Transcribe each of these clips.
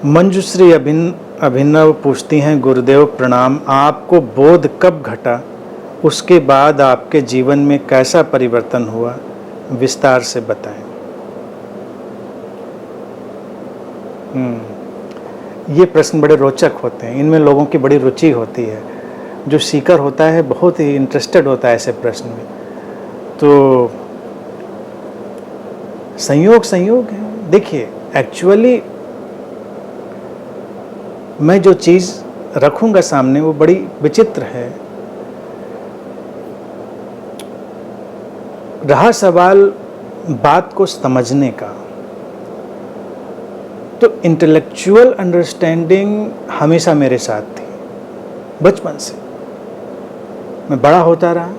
मंजुश्री अभिनव पूछती हैं, गुरुदेव प्रणाम, आपको बोध कब घटा, उसके बाद आपके जीवन में कैसा परिवर्तन हुआ, विस्तार से बताएं। ये प्रश्न बड़े रोचक होते हैं, इनमें लोगों की बड़ी रुचि होती है। जो सीकर होता है बहुत ही इंटरेस्टेड होता है ऐसे प्रश्न में। तो संयोग है। देखिए, एक्चुअली मैं जो चीज़ रखूंगा सामने वो बड़ी विचित्र है। रहा सवाल बात को समझने का, तो इंटेलेक्चुअल अंडरस्टैंडिंग हमेशा मेरे साथ थी बचपन से। मैं बड़ा होता रहा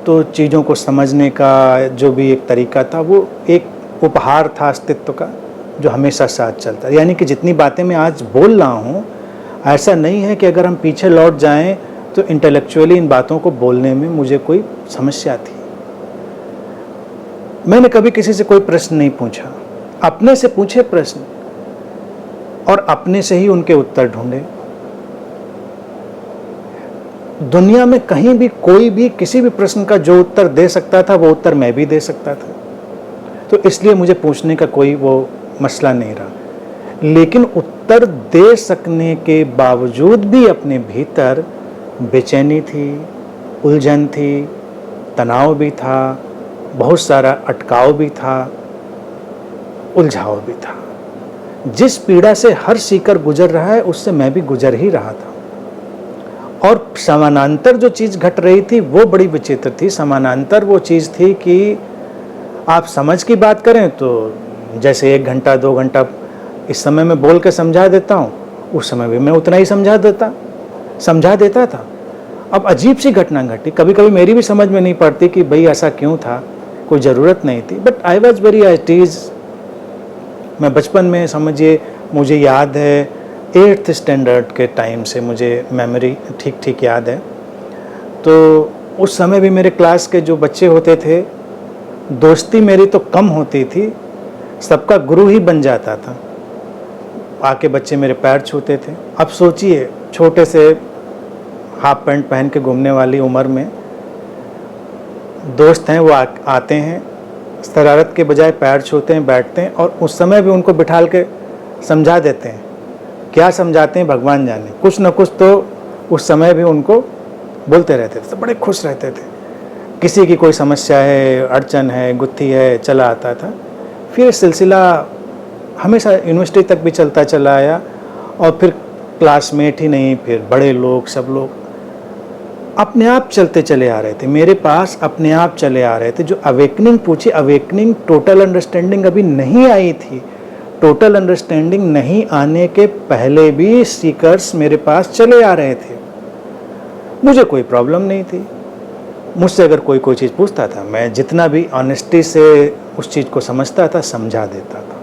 तो चीज़ों को समझने का जो भी एक तरीका था वो एक उपहार था अस्तित्व का, जो हमेशा साथ चलता। यानी कि जितनी बातें मैं आज बोल रहा हूँ, ऐसा नहीं है कि अगर हम पीछे लौट जाएं तो इंटेलेक्चुअली इन बातों को बोलने में मुझे कोई समस्या थी। मैंने कभी किसी से कोई प्रश्न नहीं पूछा, अपने से पूछे प्रश्न और अपने से ही उनके उत्तर ढूंढे। दुनिया में कहीं भी कोई भी किसी भी प्रश्न का जो उत्तर दे सकता था वो उत्तर मैं भी दे सकता था, तो इसलिए मुझे पूछने का कोई वो मसला नहीं रहा। लेकिन उत्तर दे सकने के बावजूद भी अपने भीतर बेचैनी थी, उलझन थी, तनाव भी था, बहुत सारा अटकाव भी था, उलझाव भी था। जिस पीड़ा से हर सीकर गुजर रहा है उससे मैं भी गुजर ही रहा था। और समानांतर जो चीज़ घट रही थी वो बड़ी विचित्र थी। समानांतर वो चीज़ थी कि आप समझ की बात करें तो जैसे 1 घंटा 2 घंटा इस समय मैं बोल के समझा देता हूँ, उस समय भी मैं उतना ही समझा देता था। अब अजीब सी घटना घटी, कभी कभी मेरी भी समझ में नहीं पड़ती कि भाई ऐसा क्यों था, कोई ज़रूरत नहीं थी, but I was very at ease. मैं बचपन में, समझिए, मुझे याद है 8th स्टैंडर्ड के टाइम से मुझे मेमोरी ठीक याद है। तो उस समय भी मेरे क्लास के जो बच्चे होते थे, दोस्ती मेरी तो कम होती थी, सबका गुरु ही बन जाता था। आके बच्चे मेरे पैर छूते थे। अब सोचिए, छोटे से हाफ पैंट पहन के घूमने वाली उम्र में दोस्त हैं, वो आते हैं, शरारत के बजाय पैर छूते हैं, बैठते हैं, और उस समय भी उनको बिठाल के समझा देते हैं। क्या समझाते हैं भगवान जाने, कुछ न कुछ तो उस समय भी उनको बोलते रहते थे। तो बड़े खुश रहते थे। किसी की कोई समस्या है, अड़चन है, गुत्थी है, चला आता था। फिर सिलसिला हमेशा यूनिवर्सिटी तक भी चलता चला आया, और फिर क्लासमेट ही नहीं, फिर बड़े लोग, सब लोग अपने आप चलते चले आ रहे थे मेरे पास, अपने आप चले आ रहे थे। जो अवेकनिंग पूछी, अवेकनिंग टोटल अंडरस्टैंडिंग अभी नहीं आई थी। टोटल अंडरस्टैंडिंग नहीं आने के पहले भी सीकर्स मेरे पास चले आ रहे थे। मुझे कोई प्रॉब्लम नहीं थी। मुझसे अगर कोई चीज़ पूछता था, मैं जितना भी ऑनेस्टी से उस चीज़ को समझता था, समझा देता था।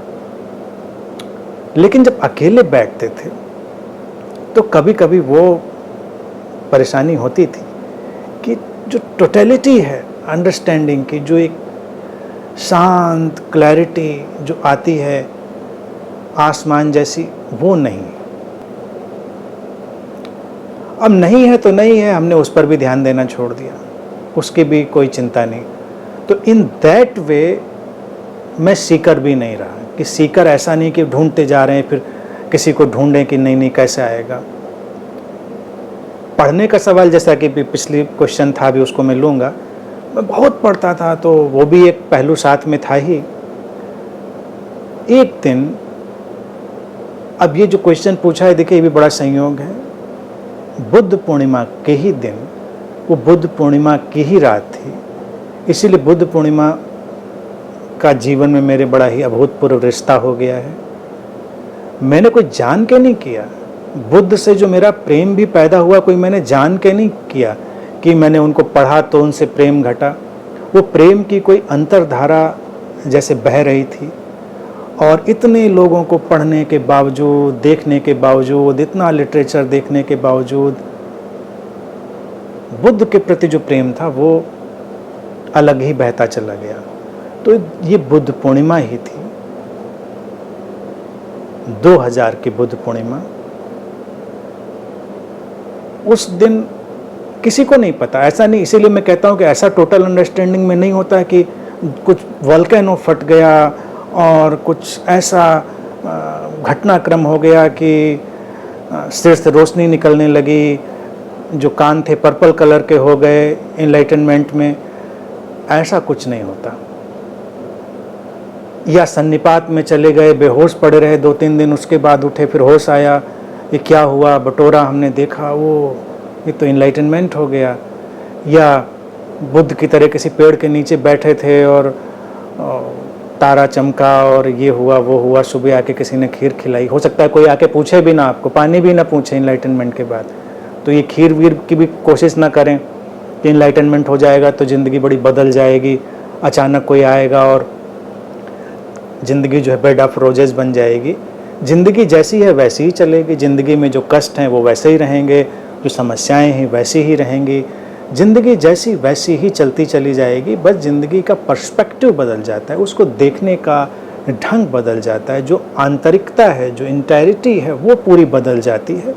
लेकिन जब अकेले बैठते थे तो कभी कभी वो परेशानी होती थी कि जो टोटलिटी है अंडरस्टैंडिंग की, जो एक शांत क्लैरिटी जो आती है आसमान जैसी, वो नहीं। अब नहीं है तो नहीं है, हमने उस पर भी ध्यान देना छोड़ दिया, उसकी भी कोई चिंता नहीं। तो इन दैट वे मैं सीकर भी नहीं रहा, कि सीकर ऐसा नहीं कि ढूंढते जा रहे हैं, फिर किसी को ढूंढें कि नहीं कैसे आएगा। पढ़ने का सवाल, जैसा कि पिछली क्वेश्चन था, भी उसको मैं लूँगा। मैं बहुत पढ़ता था, तो वो भी एक पहलू साथ में था ही। एक दिन, अब ये जो क्वेश्चन पूछा है, देखिए ये भी बड़ा संयोग है। बुद्ध पूर्णिमा के ही दिन, वो बुद्ध पूर्णिमा की ही रात थी, इसीलिए बुद्ध पूर्णिमा का जीवन में मेरे बड़ा ही अभूतपूर्व रिश्ता हो गया है। मैंने कोई जान के नहीं किया। बुद्ध से जो मेरा प्रेम भी पैदा हुआ, कोई मैंने जान के नहीं किया कि मैंने उनको पढ़ा तो उनसे प्रेम घटा। वो प्रेम की कोई अंतर्धारा जैसे बह रही थी, और इतने लोगों को पढ़ने के बावजूद, देखने के बावजूद, इतना लिटरेचर देखने के बावजूद, बुद्ध के प्रति जो प्रेम था वो अलग ही बहता चला गया। तो ये बुद्ध पूर्णिमा ही थी। 2000 की बुद्ध पूर्णिमा। उस दिन किसी को नहीं पता, ऐसा नहीं, इसीलिए मैं कहता हूँ कि ऐसा टोटल अंडरस्टैंडिंग में नहीं होता है कि कुछ वोल्केनो फट गया और कुछ ऐसा घटनाक्रम हो गया कि सिर से रोशनी निकलने लगी, जो कान थे पर्पल कलर के हो गए एनलाइटनमेंट में। ऐसा कुछ नहीं होता। या सन्निपात में चले गए, बेहोश पड़े रहे 2-3 दिन, उसके बाद उठे, फिर होश आया, ये क्या हुआ, बटोरा हमने देखा, वो ये तो इनलाइटनमेंट हो गया। या बुद्ध की तरह किसी पेड़ के नीचे बैठे थे और तारा चमका और ये हुआ वो हुआ, सुबह आके किसी ने खीर खिलाई। हो सकता है कोई आके पूछे भी ना, आपको पानी भी ना पूछे इनलाइटनमेंट के बाद, तो ये खीर वीर की भी कोशिश ना करें कि इनलाइटनमेंट हो जाएगा तो ज़िंदगी बड़ी बदल जाएगी, अचानक कोई आएगा और ज़िंदगी जो है बेड ऑफ रोजेस बन जाएगी। ज़िंदगी जैसी है वैसी ही चलेगी, ज़िंदगी में जो कष्ट हैं वो वैसे ही रहेंगे, जो समस्याएं हैं वैसी ही रहेंगी, ज़िंदगी जैसी वैसी ही चलती चली जाएगी। बस ज़िंदगी का पर्सपेक्टिव बदल जाता है, उसको देखने का ढंग बदल जाता है, जो आंतरिकता है, जो इंटायरिटी है वो पूरी बदल जाती है।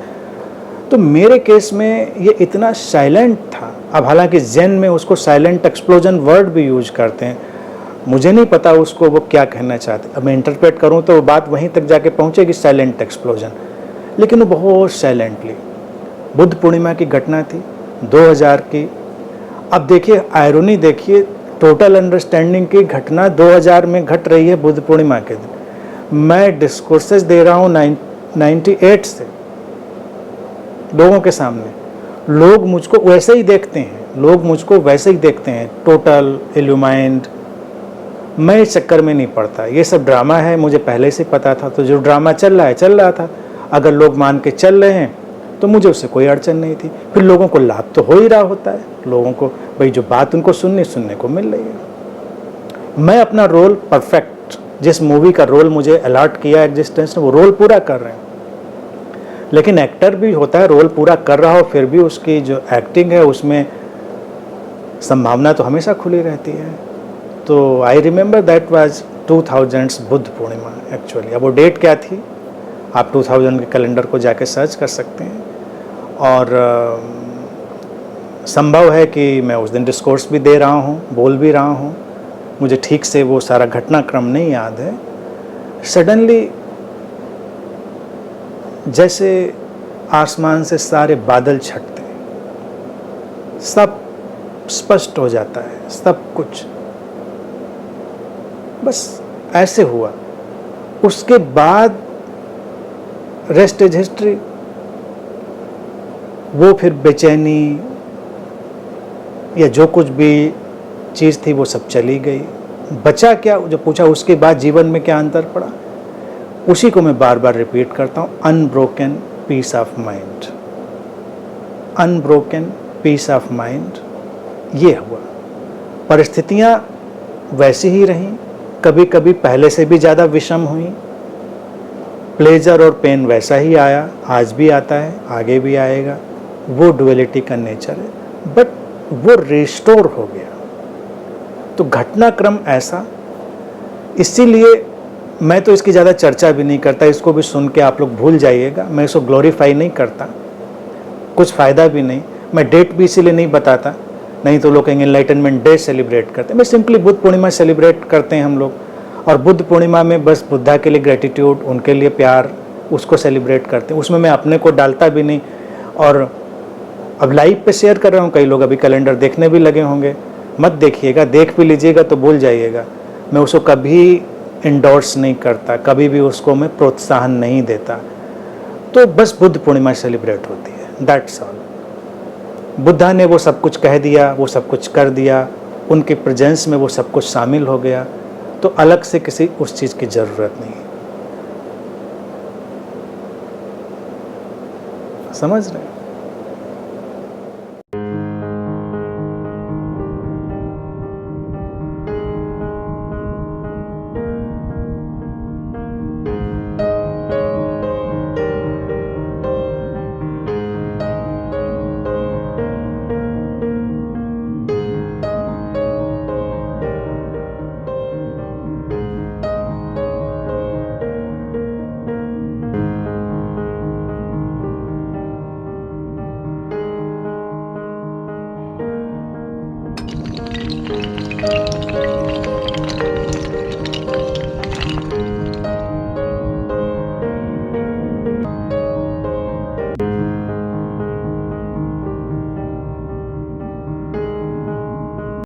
तो मेरे केस में ये इतना साइलेंट था। अब हालांकि ज़ेन में उसको साइलेंट एक्सप्लोजन वर्ड भी यूज करते हैं, मुझे नहीं पता उसको वो क्या कहना चाहते। अब मैं इंटरप्रेट करूँ तो बात वहीं तक जाके पहुँचेगी, साइलेंट एक्सप्लोजन, लेकिन वो बहुत साइलेंटली। बुद्ध पूर्णिमा की घटना थी 2000 की। अब देखिए आयरनी, देखिए टोटल अंडरस्टैंडिंग की घटना 2000 में घट रही है बुद्ध पूर्णिमा के दिन। मैं डिस्कोर्सेस दे रहा हूँ 98 से लोगों के सामने, लोग मुझको वैसे ही देखते हैं, लोग मुझको वैसे ही देखते हैं, टोटल इल्यूमाइंड। मैं इस चक्कर में नहीं पड़ता, ये सब ड्रामा है, मुझे पहले से पता था। तो जो ड्रामा चल रहा है चल रहा था, अगर लोग मान के चल रहे हैं तो मुझे उससे कोई अड़चन नहीं थी। फिर लोगों को लाभ तो हो ही रहा होता है, लोगों को भाई जो बात उनको सुनने को मिल रही है। मैं अपना रोल परफेक्ट, जिस मूवी का रोल मुझे अलॉट किया एग्जिस्टेंस ने, वो रोल पूरा कर रहे हैं। लेकिन एक्टर भी होता है, रोल पूरा कर रहा हो फिर भी उसकी जो एक्टिंग है उसमें संभावना तो हमेशा खुली रहती है। तो I remember that was 2000 Buddha Purnima actually. अब वो डेट क्या थी आप 2000 के कैलेंडर को जाके सर्च कर सकते हैं। और संभव है कि मैं उस दिन डिस्कोर्स भी दे रहा हूँ, बोल भी रहा हूँ, मुझे ठीक से वो सारा घटनाक्रम नहीं याद है। सडनली जैसे आसमान से सारे बादल छटते, सब स्पष्ट हो जाता है, सब कुछ बस ऐसे हुआ। उसके बाद रेस्ट इज हिस्ट्री। वो फिर बेचैनी या जो कुछ भी चीज़ थी वो सब चली गई। बचा क्या, जो पूछा उसके बाद जीवन में क्या अंतर पड़ा, उसी को मैं बार बार रिपीट करता हूँ, unbroken peace of mind. Unbroken peace of mind ये हुआ। परिस्थितियाँ वैसी ही रहीं, कभी कभी पहले से भी ज़्यादा विषम हुई। प्लेजर और पेन वैसा ही आया, आज भी आता है, आगे भी आएगा, वो डुअलिटी का नेचर है। बट वो रिस्टोर हो गया। तो घटनाक्रम ऐसा, इसीलिए मैं तो इसकी ज़्यादा चर्चा भी नहीं करता, इसको भी सुन के आप लोग भूल जाइएगा। मैं इसको ग्लोरीफाई नहीं करता, कुछ फ़ायदा भी नहीं। मैं डेट भी इसीलिए नहीं बताता, नहीं तो लोग कहेंगे एनलाइटनमेंट डे सेलिब्रेट करते हैं। मैं सिंपली बुद्ध पूर्णिमा सेलिब्रेट करते हैं हम लोग, और बुद्ध पूर्णिमा में बस बुद्धा के लिए ग्रेटिट्यूड, उनके लिए प्यार, उसको सेलिब्रेट करते हैं। उसमें मैं अपने को डालता भी नहीं। और अब लाइव पे शेयर कर रहा हूँ, कई लोग अभी कैलेंडर देखने भी लगे होंगे, मत देखिएगा, देख भी लीजिएगा तो भूल जाइएगा। मैं उसको कभी इंडोर्स नहीं करता, कभी भी उसको मैं प्रोत्साहन नहीं देता। तो बस बुद्ध पूर्णिमा सेलिब्रेट होती है, दैट्स ऑल। बुद्धा ने वो सब कुछ कह दिया, वो सब कुछ कर दिया, उनके प्रेजेंस में वो सब कुछ शामिल हो गया, तो अलग से किसी उस चीज़ की ज़रूरत नहीं। समझ रहे हैं? है।